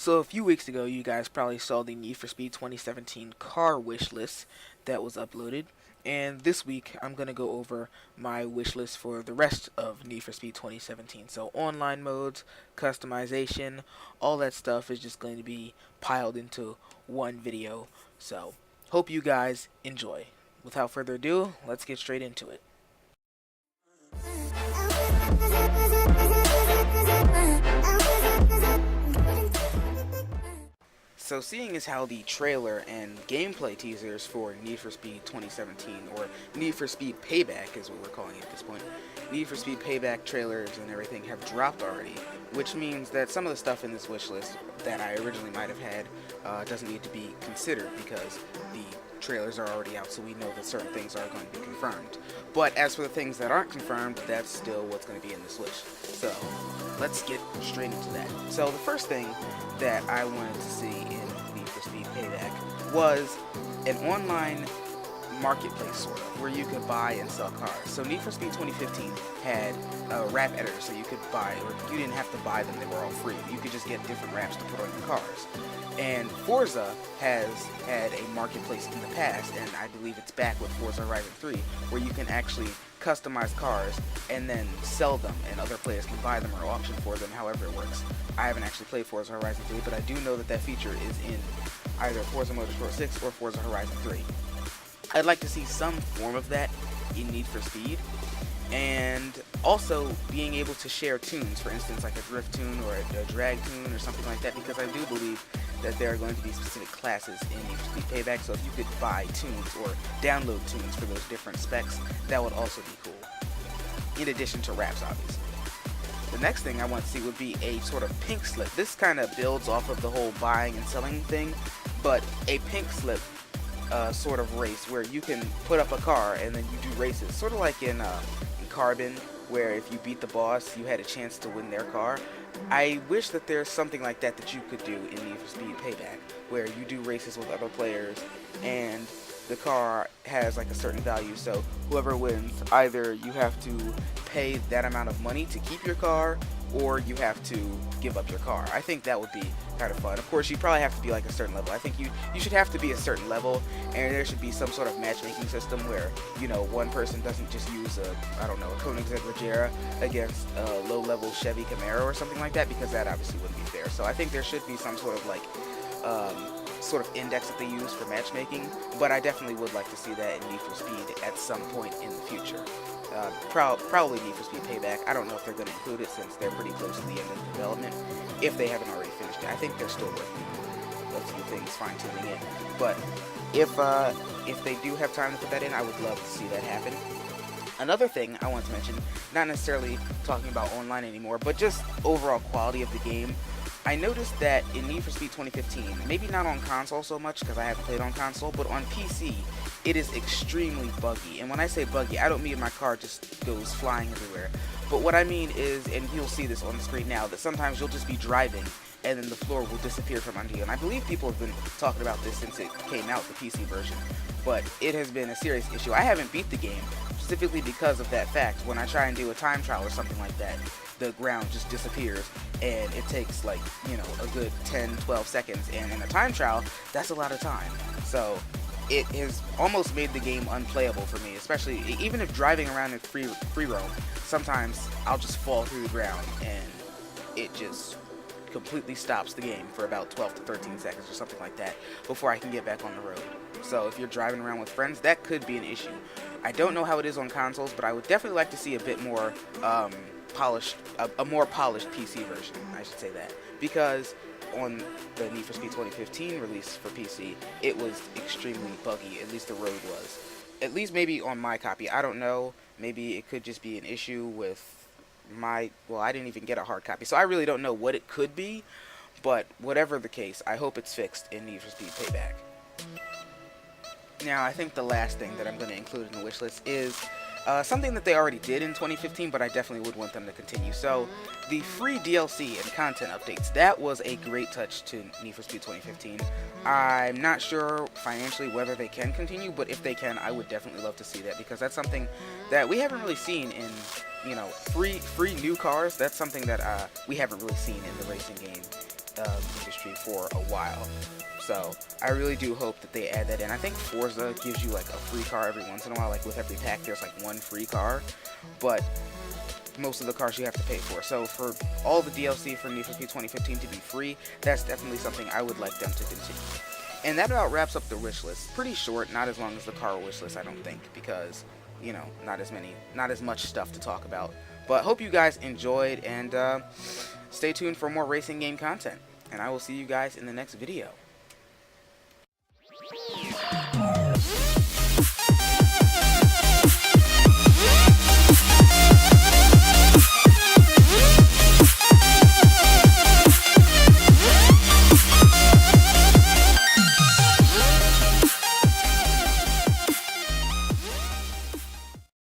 So a few weeks ago, you guys probably saw the Need for Speed 2017 car wish list that was uploaded. And this week, I'm going to go over my wish list for the rest of Need for Speed 2017. So online modes, customization, all that stuff is just going to be piled into one video. So hope you guys enjoy. Without further ado, let's get straight into it. So seeing as how the trailer and gameplay teasers for Need for Speed 2017, or Need for Speed Payback is what we're calling it at this point, Need for Speed Payback trailers and everything have dropped already, which means that some of the stuff in this wish list that I originally might have had doesn't need to be considered because the trailers are already out, so we know that certain things are going to be confirmed. But as for the things that aren't confirmed, that's still what's going to be in this wish. So let's get straight into that. So the first thing that I wanted to see in Need for Speed Payback was an online marketplace sort of, where you could buy and sell cars. So Need for Speed 2015 had a wrap editor, so you could buy, or you didn't have to buy them, they were all free. You could just get different wraps to put on your cars. And Forza has had a marketplace in the past, and I believe it's back with Forza Horizon 3, where you can actually customize cars and then sell them, and other players can buy them or auction for them, however it works. I haven't actually played Forza Horizon 3, but I do know that that feature is in either Forza Motorsport 6 or Forza Horizon 3. I'd like to see some form of that in Need for Speed, and also being able to share tunes, for instance like a drift tune or a drag tune or something like that, because I do believe that there are going to be specific classes in Need for Speed Payback, so if you could buy tunes or download tunes for those different specs, that would also be cool, in addition to raps obviously. The next thing I want to see would be a sort of pink slip. This kind of builds off of the whole buying and selling thing, but a pink slip sort of race where you can put up a car and then you do races, sort of like in Carbon, where if you beat the boss you had a chance to win their car. I wish that there's something like that that you could do in Need for Speed Payback, where you do races with other players and the car has like a certain value, so whoever wins, either you have to pay that amount of money to keep your car, or you have to give up your car. I think that would be kind of fun. Of course, you probably have to be like a certain level. I think you should have to be a certain level, and there should be some sort of matchmaking system where, you know, one person doesn't just use a Koenigsegg Regera against a low-level Chevy Camaro or something like that, because that obviously wouldn't be fair. So I think there should be some sort of like sort of index that they use for matchmaking, but I definitely would like to see that in Need for Speed at some point in the future. Probably Need for Speed Payback. I don't know if they're going to include it since they're pretty close to the end of development, if they haven't already finished it. I think they're still working on a few things, fine-tuning it, but if they do have time to put that in, I would love to see that happen. Another thing I want to mention, not necessarily talking about online anymore, but just overall quality of the game. I noticed that in Need for Speed 2015, maybe not on console so much because I haven't played on console, but on PC, it is extremely buggy. And when I say buggy, I don't mean my car just goes flying everywhere. But what I mean is, and you'll see this on the screen now, that sometimes you'll just be driving and then the floor will disappear from under you. And I believe people have been talking about this since it came out, the PC version. But it has been a serious issue. I haven't beat the game specifically because of that fact. When I try and do a time trial or something like that, the ground just disappears and it takes like, you know, a good 10-12 seconds, and in a time trial that's a lot of time. So it has almost made the game unplayable for me, especially even if driving around in free roam. Sometimes I'll just fall through the ground and it just completely stops the game for about 12 to 13 seconds or something like that before I can get back on the road. So if you're driving around with friends, that could be an issue. I don't know how it is on consoles, but I would definitely like to see a bit more polished, a more polished PC version, I should say that, because on the Need for Speed 2015 release for PC, it was extremely buggy, at least the road was. At least maybe on my copy, I don't know, maybe it could just be an issue with well, I didn't even get a hard copy, so I really don't know what it could be, but whatever the case, I hope it's fixed in Need for Speed Payback. Now, I think the last thing that I'm going to include in the wish list is something that they already did in 2015, but I definitely would want them to continue. So, the free DLC and content updates, that was a great touch to Need for Speed 2015. I'm not sure financially whether they can continue, but if they can, I would definitely love to see that, because that's something that we haven't really seen in, you know, free new cars. That's something that we haven't really seen in the racing game industry. Speed for a while. So I really do hope that they add that in. I think Forza gives you like a free car every once in a while, like with every pack there's like one free car, but most of the cars you have to pay for. So for all the DLC for Need for Speed 2015 to be free, that's definitely something I would like them to continue. And that about wraps up the wish list. Pretty short, not as long as the car wish list, I don't think, because, you know, not as much stuff to talk about. But hope you guys enjoyed, and stay tuned for more racing game content. And I will see you guys in the next video.